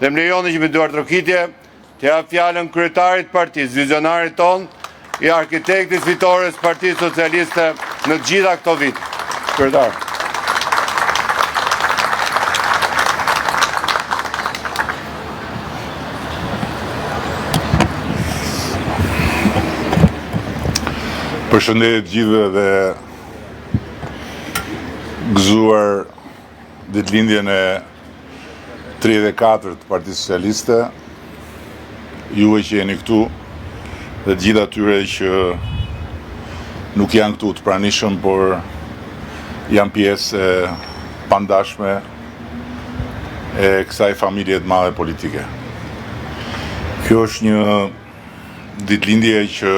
Dhe më lejoni që me duar trokitje, të jap fjalën kryetarit partisë, vizionarit ton, i arkitektit fitores Partisë Socialiste në gjitha këto vite. Kryetar. Përshëndetje të gjithëve dhe gëzuar ditëlindjen e 34 të Partisë Socialiste, juve që jeni këtu dhe gjithë atyre që nuk janë këtu të pranishëm, por janë pjesë e pandashme e kësaj familje të madhe politike. Kjo është një ditëlindje që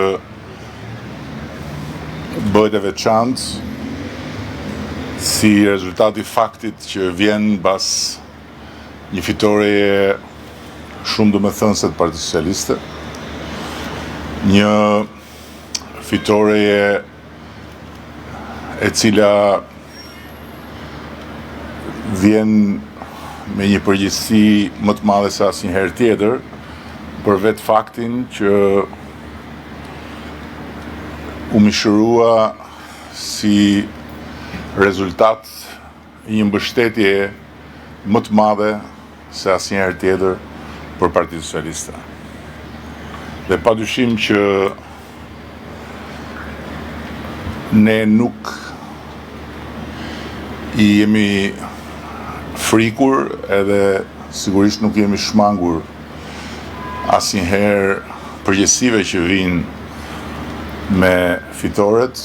bëhet e veçantë si rezultati faktit që vjen pas një fitoreje shumë domethënëse të Partisë Socialiste, një fitoreje e cila vjen me një përgjegjësi më të madhe se asnjëherë tjetër, për vetë faktin që u mishërua si rezultat i një mbështetje më të madhe se asnjëherë tjetër për Partinë Socialiste. Dhe padyshim që ne nuk i jemi frikur edhe sigurisht nuk jemi shmangur asnjëherë përgjegjësive që vijnë me fitoret,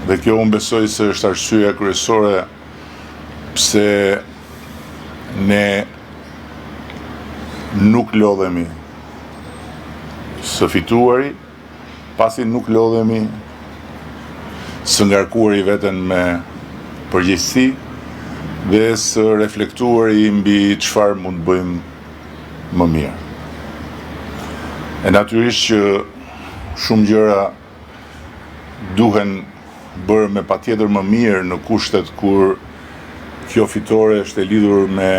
dhe kjo unë besoj se është arsyeja kryesore pse ne nuk lodhemi së fituari, pasi nuk lodhemi së ngarkuari veten me përgjegjësi dhe së reflektuari mbi çfarë mund të bëjmë më mirë. E natyrisht që shumë gjëra duhen bërë me patjetër më mirë në kushtet kur kjo fitore është e lidhur me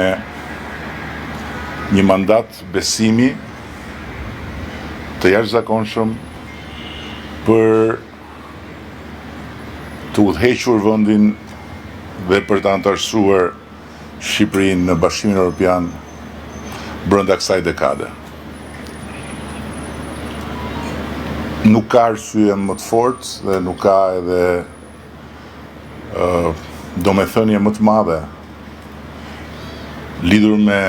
një mandat besimi të jashtëzakonshëm për të udhëhequr vendin dhe për të antarësuar Shqipërinë në Bashkimin Evropian brenda kësaj dekade. Nuk ka arsye më të fortë dhe nuk ka edhe domethënie më të madhe lidhur me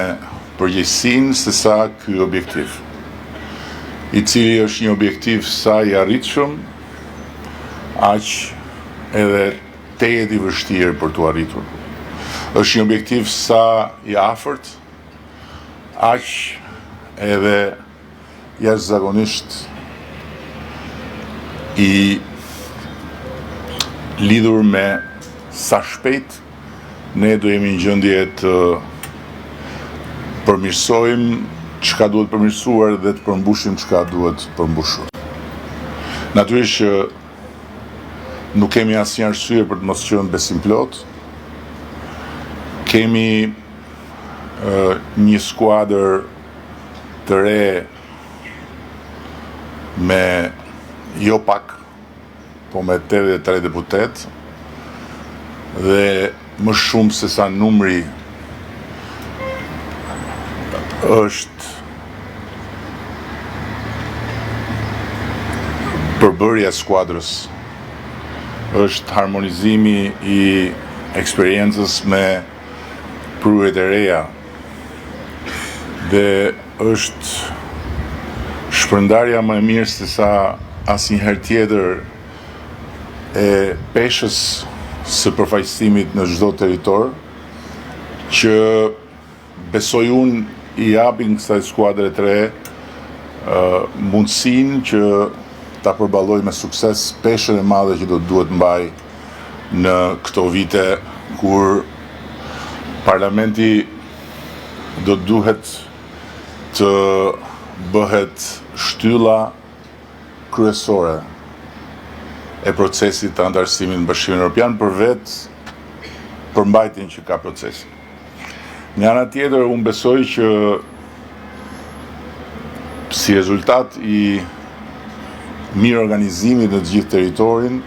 përgjegjësinë se sa ky objektiv, i cili është një objektiv sa i arritshëm, aq edhe tejet i vështirë për t'u arritur. Është një objektiv sa i afërt, aq edhe jashtëzakonisht i lidhur me sa shpejt ne do jemi në gjendje të përmirësojmë çka duhet përmirësuar dhe të përmbushim çka duhet përmbushur. Natyrisht që nuk kemi asnjë arsye për të mos qenë besimplot. Kemi një skuadër të re me jo pak, po me 83 deputet, dhe më shumë se sa numri është përbërja e skuadrës, është harmonizimi i eksperiencës me prujet e reja, dhe është shpërndarja më e mirë se sa asnjëherë tjetër e peshës së përfaqësimit në çdo territor, që besoj unë i japin kësaj skuadre të re mundësinë që ta përballoj me sukses peshën e madhe që do të duhet mbaj në këto vite kur parlamenti do të duhet të bëhet shtylla kryesore e procesit të antarësimit në Bashkimin Evropian për vetë përmbajtjen që ka procesi. Nga ana tjetër, unë besoj që si rezultat i mirë organizimit në të gjithë territorin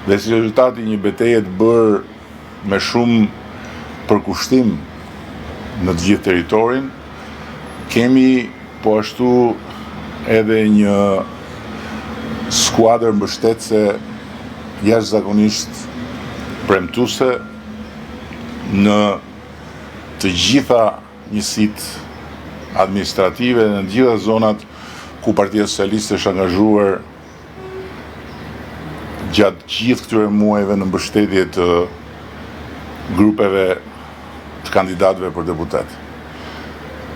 dhe si rezultat i një betejë të bërë me shumë përkushtim në të gjithë territorin, kemi po ashtu edhe një skuadër mbështetëse jashtëzakonisht premtuese në të gjitha njësitë administrative në të gjitha zonat ku Partia Socialiste është angazhuar gjatë gjithë këtyre muajve në mbështetje të grupeve të kandidatëve për deputet.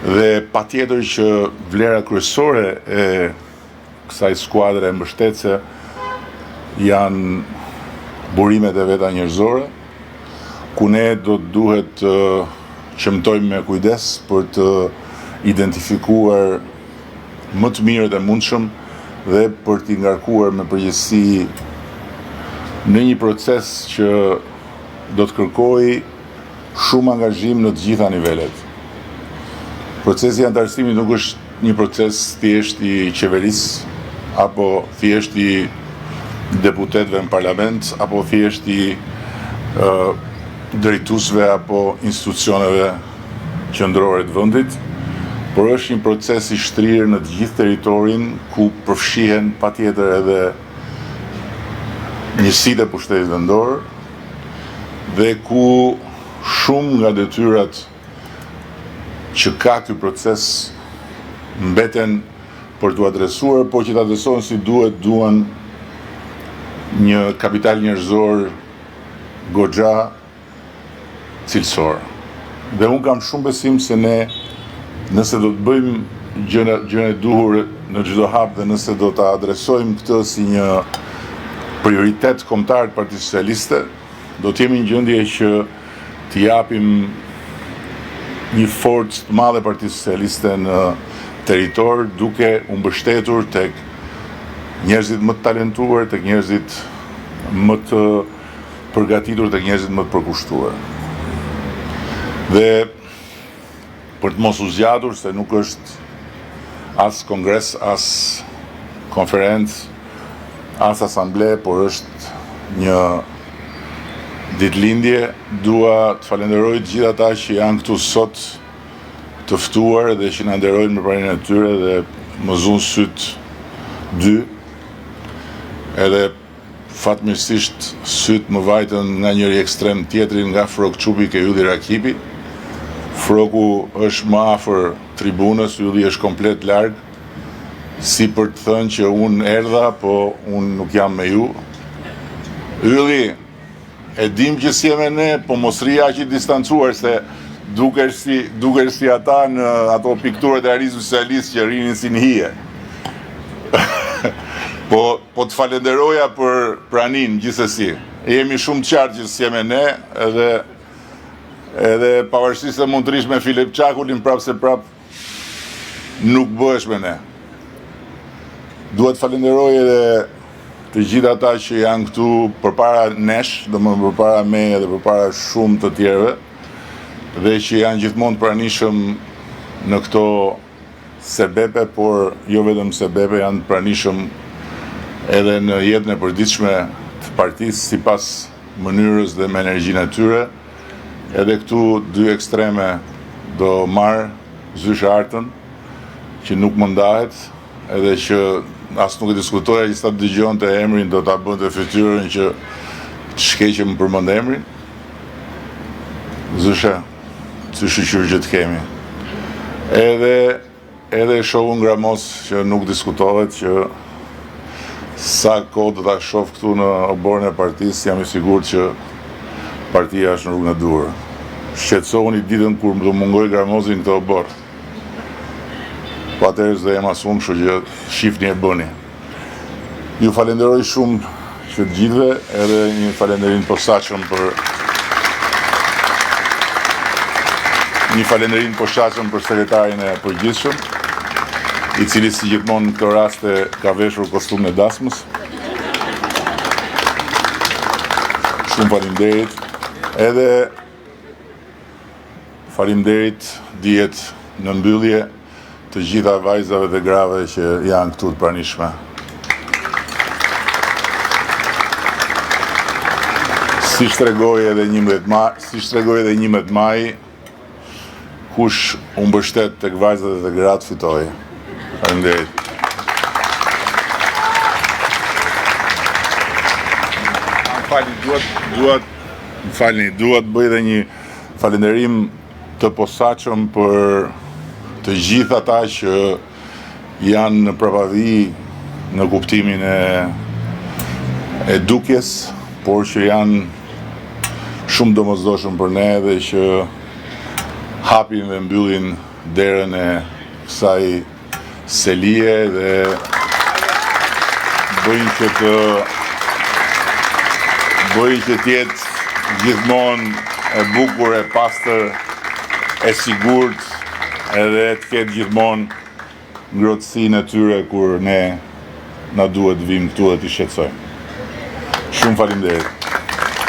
Dhe patjetër që vlera kryesore e kësaj skuadre mbështetëse janë burimet e veta njerëzore, ku ne do të duhet të qëmtojmë me kujdes për të identifikuar më të mirët e mundshëm dhe për t'i ngarkuar me përgjegjësi në një proces që do të kërkojë shumë angazhim në të gjitha nivelet. Procesi i antarësimit nuk është një proces thjesht i qeverisë apo thjesht i deputetëve në parlament apo thjesht i drejtuesve apo institucioneve qendrore të vendit, por është një proces i shtrirë në të gjithë territorin ku përfshihen patjetër edhe njësitë e pushtetit vendor dhe ku shumë nga detyrat që ka ky proces mbeten për t'u adresuar, po që t'adresohen si duan një kapital njerëzor goxha cilësor. Dhe unë kam shumë besim se ne, nëse do të bëjmë gjëra e duhur në çdo hap dhe nëse do ta adresojmë këtë si një prioritet kombëtar të Partisë Socialiste, do të jemi në gjendje që të japim një forcë të madhe Partisë Socialiste në territor, duke u mbështetur tek njerëzit më të talentuar, tek njerëzit më të përgatitur, tek njerëzit më të përkushtuar. Dhe për të mos u zgjatur, se nuk është as kongres, as konferencë, as asamble, por është një ditëlindje, dua të falenderoj të gjithë ata që janë këtu sot të ftuar dhe që na nderojnë me praninë e tyre dhe më zunë syt dy. Edhe fatmirësisht syt më vajtën nga njëri ekstrem tjetrin, nga Frok Çupi ke Ylli Rakipi. Froku është më afër tribunës, Ylli është komplet larg, si për të thënë që unë erdha, po unë nuk jam me ju. Ylli, e dim që si e me ne, po mos rri aq i distancuar se dukesh si ata në ato pikturat e Arisut Socialist që rrinin si në hije. po të falenderoja për praninë gjithsesi. Jemi shumë të qartë që si e me ne, edhe pavarësisht se mund të rish me Filip Çakulin prapë se prapë nuk bëhesh me ne. Dua të falenderoj edhe të gjithë ata që janë këtu përpara nesh, domethënë përpara meje dhe përpara shumë të tjerëve, dhe që janë gjithmonë të pranishëm në këto sebepe, por jo vetëm sebepe, janë të pranishëm edhe në jetën e përditshme të partisë sipas mënyrës dhe me energjinë e tyre. Edhe këtu dy ekstreme do marr zysh artën që nuk më ndahet, edhe që as nuk e diskutoja që sa të dëgjonte emrin do ta bënte fytyrën që të shkeqem përmend emrin. Zyshe, si shoqëri që të kemi. Edhe shoku ngramos që nuk diskutohet, që sa kohë do ta shoh këtu në oborrin e partisë, jam i sigurt që partia është në rrugën e duhur. Shqetësohuni ditën kur do mungoj Gramozi në këtë obor. Po atëherë s'do jem as unë, kështu që shifni e bëni. Ju falenderoj shumë që të gjithëve, edhe një falënderim posaçëm për sekretarin e përgjithshëm, i cili si gjithmonë në këto raste ka veshur kostumin e dasmës. Shumë faleminderit. Edhe faleminderit dihet në mbyllje të gjitha vajzave dhe grave që janë këtu të pranishme. Si shtregoj edhe 11 maj, kush u mbështet tek vajzat dhe gratë fitoi. Faleminderit. Duat bëj edhe një falënderim të posaçëm për të gjithë ata që janë në përpavi në kuptimin e dukjes, por që janë shumë domosdoshëm për ne dhe që hapin dhe mbyllin derën e kësaj selie dhe bëjnë që t'jetë gjithmonë e bukur, e pastër, e sigurt, edhe të ketë gjithmonë ngrohtësinë e tyre kur ne na duhet vim këtu dhe t'i shqetësojmë. Shumë faleminderit.